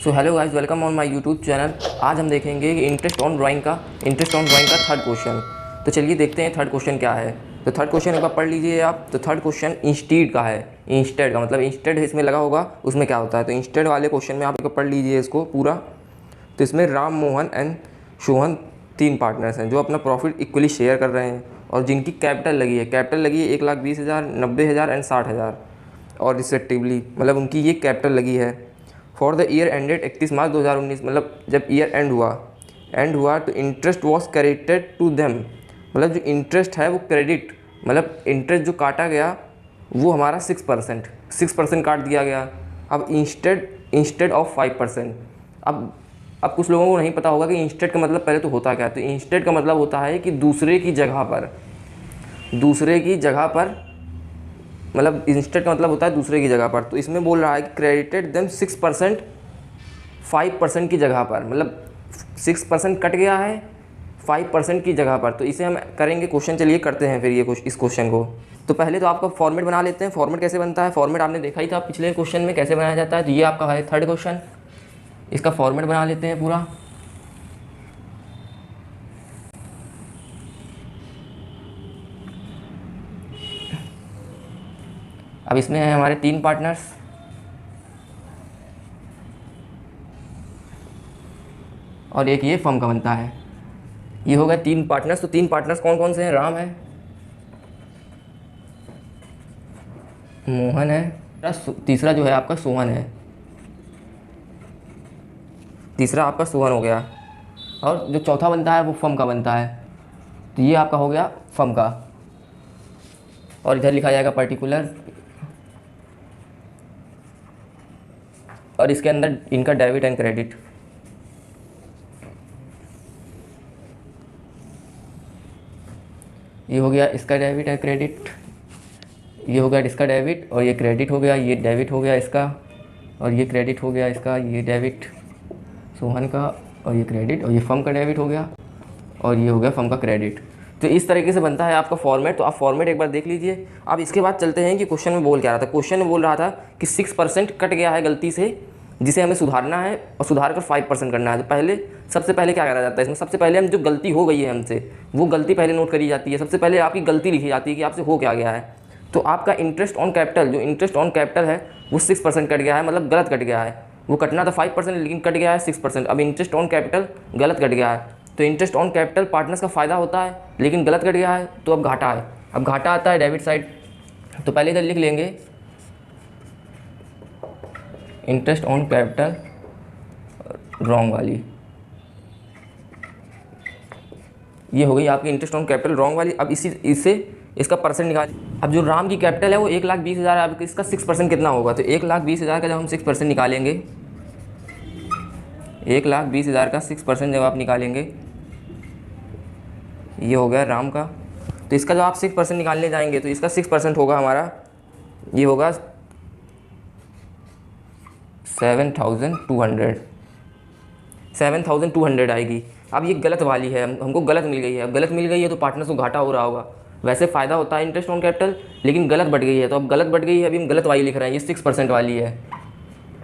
So hello guys, welcome on my YouTube channel. आज हम देखेंगे कि इंटरेस्ट ऑन ड्राइंग का थर्ड क्वेश्चन। तो चलिए देखते हैं थर्ड क्वेश्चन क्या है। तो थर्ड क्वेश्चन एक बार पढ़ लीजिए आप। तो थर्ड क्वेश्चन इंस्टीड का है। इंस्टेड का मतलब इंस्टेड इसमें लगा होगा, उसमें क्या होता है। तो इंस्टेड वाले क्वेश्चन में आप एक पढ़ लीजिए इसको पूरा। तो इसमें राम, मोहन एंड सोहन 3 पार्टनर्स हैं जो अपना प्रॉफिट इक्वली शेयर कर रहे हैं और जिनकी कैपिटल लगी है 1,20,000, 90,000 एंड 60,000 और रिस्पेक्टिवली, मतलब उनकी ये कैपिटल लगी है। For the year ended 31 March 2019, मतलब जब ईयर एंड हुआ तो interest was credited to them, मतलब जो इंटरेस्ट है वो क्रेडिट, मतलब इंटरेस्ट जो काटा गया वो हमारा 6% काट दिया गया। अब इंस्टेड ऑफ 5%। अब कुछ लोगों को नहीं पता होगा कि इंस्टेड का मतलब पहले तो होता क्या है। तो इंस्टेड का मतलब होता है कि दूसरे की जगह पर, मतलब इंस्टेड का मतलब होता है दूसरे की जगह पर। तो इसमें बोल रहा है कि क्रेडिटेड देम 6% 5% की जगह पर, मतलब 6% कट गया है 5% की जगह पर। तो इसे हम करेंगे क्वेश्चन। चलिए करते हैं फिर इस क्वेश्चन को। तो पहले तो आपका फॉर्मेट बना लेते हैं। फॉर्मेट कैसे बनता है, फॉर्मेट आपने देखा ही था पिछले क्वेश्चन में कैसे बनाया जाता है। तो ये आपका है थर्ड क्वेश्चन, इसका फॉर्मेट बना लेते हैं पूरा। अब इसमें है हमारे 3 पार्टनर्स और एक ये फर्म का बनता है। ये हो गए 3 पार्टनर्स। तो 3 पार्टनर्स कौन कौन से हैं? राम है, मोहन है, तीसरा जो है आपका सोहन है। तीसरा आपका सोहन हो गया और जो चौथा बनता है वो फर्म का बनता है। तो ये आपका हो गया फर्म का। और इधर लिखा जाएगा पर्टिकुलर और इसके अंदर इनका डेबिट एंड क्रेडिट। ये हो गया इसका डेबिट एंड क्रेडिट, ये हो गया इसका डेबिट और ये क्रेडिट हो गया, ये डेबिट हो गया इसका और ये क्रेडिट हो गया इसका, ये डेबिट सोहन का और ये क्रेडिट और ये फर्म का डेबिट हो गया और ये हो गया फर्म का क्रेडिट। तो इस तरीके से बनता है आपका फॉर्मेट। तो आप फॉर्मेट एक बार देख लीजिए। अब इसके बाद चलते हैं कि क्वेश्चन में बोल क्या रहा था। क्वेश्चन में बोल रहा था कि 6% कट गया है गलती से, जिसे हमें सुधारना है और सुधार कर 5% करना है। तो सबसे पहले क्या करा जाता है इसमें, सबसे पहले हम जो गलती हो गई है हमसे वो गलती पहले नोट करी जाती है। सबसे पहले आपकी गलती लिखी जाती है कि आपसे हो क्या गया है। तो आपका इंटरेस्ट ऑन कैपिटल, जो इंटरेस्ट ऑन कैपिटल है वो 6% कट गया है, मतलब गलत कट गया है। वो कटना था 5% लेकिन कट गया है 6%। अब इंटरेस्ट ऑन कैपिटल गलत कट गया है। तो इंटरेस्ट ऑन कैपिटल पार्टनर्स का फ़ायदा होता है लेकिन गलत कट गया है तो अब घाटा है। अब घाटा आता है डेबिट साइड। तो पहले इधर लिख लेंगे इंटरेस्ट ऑन कैपिटल रॉन्ग वाली, ये हो गई आपकी इंटरेस्ट ऑन कैपिटल रॉन्ग वाली। अब इससे इसका परसेंट निकाल। अब जो राम की कैपिटल है वो 1,20,000 है। अब इसका 6% कितना होगा? तो 1,20,000 का जब हम 6% निकालेंगे, 1,20,000 का 6% जब आप निकालेंगे, ये हो गया राम का। तो इसका जब आप 6% निकालने जाएंगे तो इसका 6% होगा हमारा, ये होगा 7,200 आएगी। अब ये गलत वाली है, हमको गलत मिल गई है। अब गलत मिल गई है तो पार्टनर्स को घाटा हो रहा होगा। वैसे फ़ायदा होता है इंटरेस्ट ऑन कैपिटल, लेकिन गलत बढ़ गई है। तो अब गलत बढ़ गई है, अभी हम गलत वाली लिख रहे हैं। ये 6% वाली है,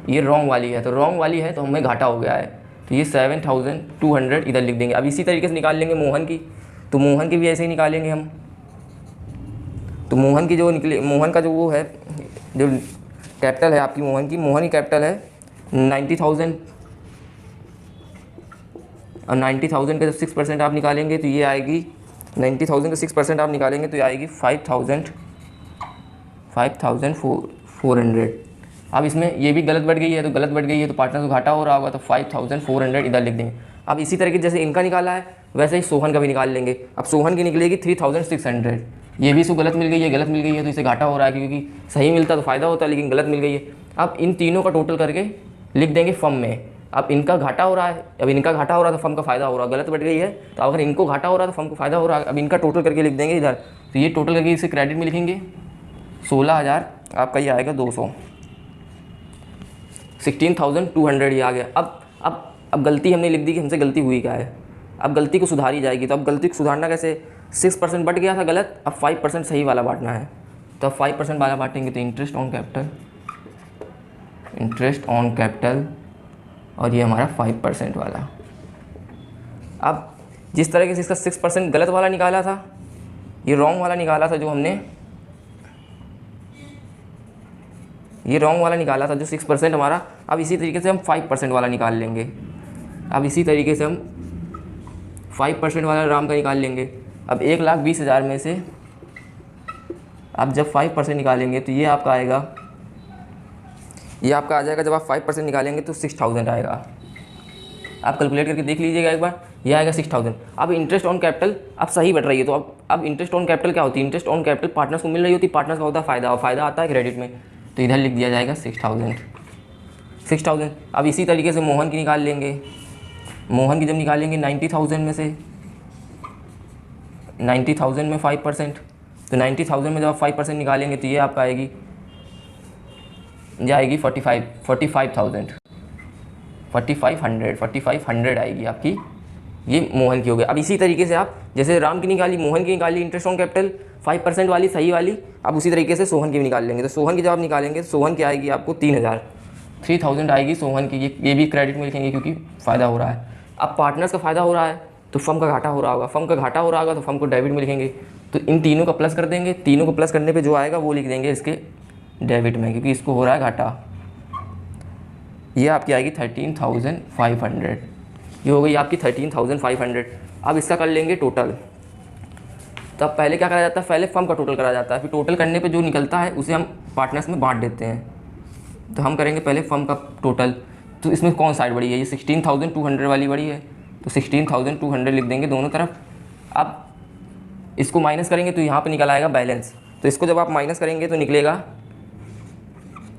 ये रॉन्ग वाली है। तो रॉन्ग वाली है तो हमें घाटा हो गया है। तो ये 7,200 इधर लिख देंगे। अब इसी तरीके से निकाल लेंगे मोहन की। तो मोहन की भी ऐसे ही निकालेंगे हम। तो मोहन की जो निकले, मोहन का जो वो है, जो कैपिटल है आपकी मोहन की कैपिटल है 90,000। और 90,000 का जब 6% आप निकालेंगे तो ये आएगी, 90,000 का 6% आप निकालेंगे तो ये आएगी 5,400। अब इसमें ये भी गलत बढ़ गई है, तो गलत बढ़ गई है तो पार्टनर को घाटा हो रहा होगा। तो 5,400 इधर लिख देंगे। अब इसी तरीके जैसे इनका निकाला है वैसे ही सोहन का भी निकाल लेंगे। अब सोहन की निकलेगी 3,600। ये भी इसको गलत मिल गई है, गलत मिल गई है तो इसे घाटा हो रहा है, क्योंकि सही मिलता तो फ़ायदा होता लेकिन गलत मिल गई है। अब इन तीनों का टोटल करके लिख देंगे फर्म में। अब इनका घाटा हो रहा है, अब इनका घाटा हो रहा है तो फर्म का फ़ायदा हो रहा है। गलत बढ़ गई है तो अगर इनको घाटा हो रहा है तो फर्म को फ़ायदा हो रहा है। अब इनका टोटल करके लिख देंगे इधर। तो ये टोटल करके इसे क्रेडिट में लिखेंगे 16,000, आपका ये आएगा 200, 16,200 ये आ गया। अब गलती हमने लिख दी कि हमसे गलती हुई क्या है। अब गलती को सुधारी जाएगी। तो अब गलती को सुधारना कैसे? 6% बढ़ गया था गलत, अब 5% सही वाला बांटना है। तो अब 5% वाला बांटेंगे तो इंटरेस्ट ऑन कैपिटल और ये हमारा 5% वाला। अब जिस तरीके से इसका 6% गलत वाला निकाला था, ये रॉन्ग वाला निकाला था जो हमने, ये रॉन्ग वाला निकाला था जो 6% हमारा। अब इसी तरीके से हम 5% वाला निकाल लेंगे। अब इसी तरीके से हम 5% वाला राम का निकाल लेंगे। अब 1,20,000 में से अब जब 5% निकालेंगे तो ये आपका आएगा, ये आपका आ जाएगा, जब आप 5% निकालेंगे तो 6,000 आएगा। आप कैलकुलेट करके देख लीजिएगा एक बार, ये आएगा 6,000। अब इंटरेस्ट ऑन कैपिटल अब सही बढ़ रही है, तो अब इंटरेस्ट ऑन कैपिटल क्या होती है? इंटरेस्ट ऑन कैपिटल पार्टनर्स को मिल रही होती है, पार्टनर्स का होता है फ़ायदा, और फ़ायदा आता है क्रेडिट में, तो इधर लिख दिया जाएगा 6,000। अब इसी तरीके से मोहन की निकाल लेंगे। मोहन की जब निकालेंगे 90,000 में से, 90,000 में 5%, तो 90,000 में जब आप 5% निकालेंगे तो ये आपका आएगी, जाएगी 4,500 आएगी आपकी, ये मोहन की हो गई। अब इसी तरीके से आप जैसे राम की निकाली, मोहन की निकाली इंटरेस्ट ऑन कैपिटल 5% वाली सही वाली, अब उसी तरीके से सोहन की भी निकाल लेंगे। तो सोहन की जब आप निकालेंगे, सोहन की आएगी आपको 3,000 आएगी सोहन की। ये भी क्रेडिट में लिखेंगे क्योंकि फ़ायदा हो रहा है। अब पार्टनर्स का फ़ायदा हो रहा है तो फर्म का घाटा हो रहा होगा, फर्म का घाटा हो रहा होगा तो फर्म को डेबिट में लिखेंगे। तो इन तीनों का प्लस कर देंगे, तीनों को प्लस करने पे जो आएगा वो लिख देंगे इसके डेबिट में, क्योंकि इसको हो रहा है घाटा। ये आपकी आएगी 13,500, ये हो गई आपकी 13,500। अब इसका कर लेंगे टोटल। तो अब पहले क्या करा जाता है? पहले फर्म का टोटल करा जाता है, फिर टोटल करने पे जो निकलता है उसे हम पार्टनर्स में बांट देते हैं। तो हम करेंगे पहले फर्म का टोटल। तो इसमें कौन साइड बड़ी है? ये 16,200 वाली बड़ी है, तो 16,200 लिख देंगे दोनों तरफ। अब इसको माइनस करेंगे तो यहाँ पे निकल आएगा बैलेंस। तो इसको जब आप माइनस करेंगे तो निकलेगा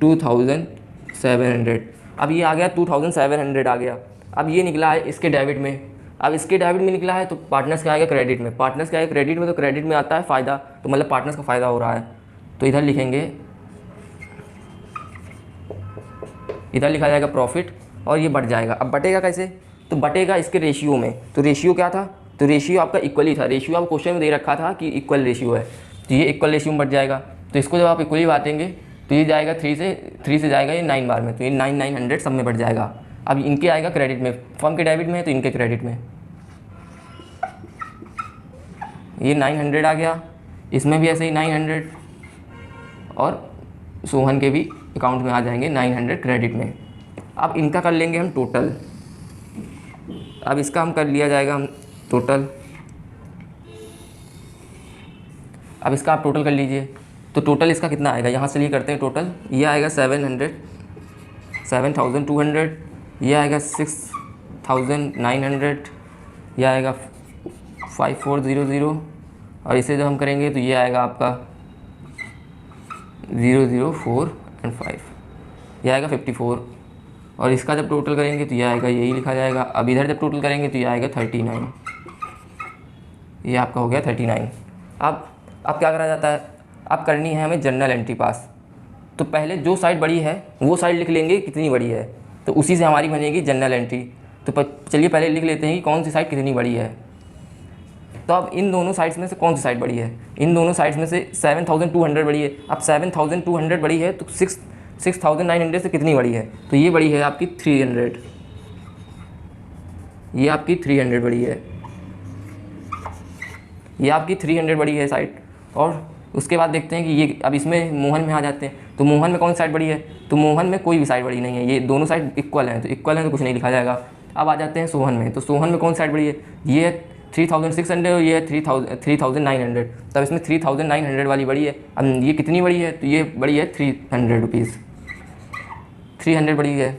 2,700। अब ये आ गया 2,700 आ गया। अब ये निकला है इसके डेबिट में। अब इसके डेबिट में निकला है तो पार्टनर्स का आएगा क्रेडिट में, पार्टनर्स का आएगा क्रेडिट में, तो क्रेडिट में आता है फ़ायदा, तो मतलब पार्टनर्स का फ़ायदा हो रहा है। तो इधर लिखेंगे, इधर लिखा जाएगा प्रॉफिट, और ये बढ़ जाएगा। अब बटेगा कैसे? तो बटेगा इसके रेशियो में। तो रेशियो क्या था? तो रेशियो आपका इक्वली था। रेशियो आपको क्वेश्चन में दे रखा था कि इक्वल रेशियो है, तो ये इक्वल रेशियो में बढ़ जाएगा। तो इसको जब आप इक्वली बांटेंगे तो ये जाएगा 3 से जाएगा ये 9 बार में, तो ये 9,900 सब में बढ़ जाएगा। अब इनके आएगा क्रेडिट में, फर्म के डेबिट में है तो इनके क्रेडिट में, ये 900 आ गया। इसमें भी ऐसे ही 900, और सोहन के भी अकाउंट में आ जाएंगे 900 क्रेडिट में। अब इनका कर लेंगे हम टोटल। अब इसका हम कर लिया जाएगा हम टोटल। अब इसका आप टोटल कर लीजिए, तो टोटल इसका कितना आएगा? यहाँ से लिए करते हैं टोटल। ये आएगा 7,200, ये आएगा 6,900, यह आएगा 5,400, और इसे जब हम करेंगे तो ये आएगा आपका 0,0,4 और 5, यह आएगा 54। और इसका जब टोटल करेंगे तो यह आएगा, यही लिखा जाएगा। अब इधर जब टोटल करेंगे तो यह आएगा 39, ये आपका हो गया 39। अब क्या करा जाता है? अब करनी है हमें जर्नल एंट्री पास। तो पहले जो साइड बड़ी है वो साइड लिख लेंगे कितनी बड़ी है, तो उसी से हमारी बनेगी जर्नल एंट्री। तो चलिए पहले लिख लेते हैं कि कौन सी साइड कितनी बड़ी है। तो अब इन दोनों साइड्स में से कौन सी साइड बड़ी है? इन दोनों साइड्स में से 7,200 बड़ी है। अब 7,200 बड़ी है तो 6,900 से कितनी बड़ी है? तो ये बड़ी है आपकी 300, ये आपकी 300 बड़ी है, ये आपकी 300 बड़ी है साइड। और उसके बाद देखते हैं कि ये, अब इसमें मोहन में आ जाते हैं। तो मोहन में कौन सी साइड बड़ी है? तो मोहन में कोई भी साइड बड़ी नहीं है, ये दोनों साइड इक्वल हैं, तो इक्वल हैं तो कुछ नहीं लिखा जाएगा। अब आ जाते हैं सोहन में। तो सोहन में कौन सी साइड बड़ी है? ये 3,600 और ये है 3,900। तब इसमें 3,900 वाली बड़ी है। अब ये कितनी बड़ी है? तो ये बड़ी है 300 रुपीज़, 300 बड़ी है।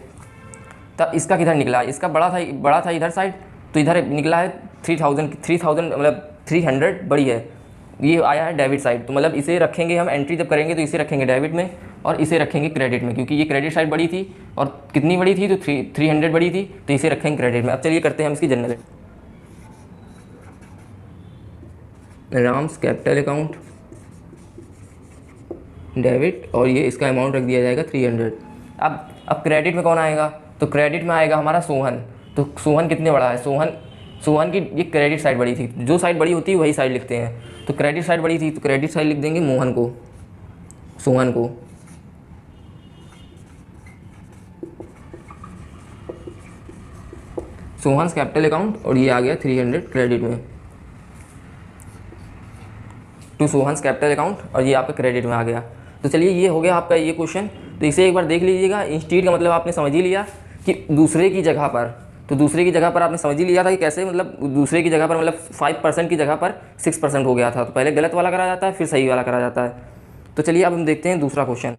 तब इसका किधर निकला? इसका बड़ा था इधर साइड, तो इधर निकला है 3,000 मतलब 300 बड़ी है, ये आया है डेबिट साइड। तो मतलब इसे रखेंगे हम एंट्री जब करेंगे तो इसे रखेंगे डेबिट में और इसे रखेंगे क्रेडिट में, क्योंकि ये क्रेडिट साइड बड़ी थी और कितनी बड़ी थी? तो 300 बड़ी थी, तो इसे रखेंगे क्रेडिट में। अब चलिए करते हैं हम इसकी journal. Ram's capital account debit, और ये इसका अमाउंट रख दिया जाएगा 300। अब क्रेडिट में कौन आएगा? तो क्रेडिट में आएगा हमारा सोहन। तो सोहन कितने बड़ा है? सोहन की ये क्रेडिट साइड बड़ी थी, जो साइड बड़ी होती है वही साइड लिखते हैं। तो क्रेडिट साइड बड़ी थी तो क्रेडिट साइड लिख देंगे मोहन को, सोहन को। सोहन्स कैपिटल अकाउंट और ये आ गया 300 क्रेडिट में, टू सोहन्स कैपिटल अकाउंट और ये आपका क्रेडिट में आ गया। तो चलिए ये हो गया आपका ये क्वेश्चन। तो इसे एक बार देख लीजिएगा। इंस्टीड का मतलब आपने समझ ही लिया कि दूसरे की जगह पर, तो दूसरे की जगह पर आपने समझ ही लिया था कि कैसे, मतलब दूसरे की जगह पर मतलब 5% की जगह पर 6% हो गया था। तो पहले गलत वाला करा जाता है फिर सही वाला करा जाता है। तो चलिए अब हम देखते हैं दूसरा क्वेश्चन।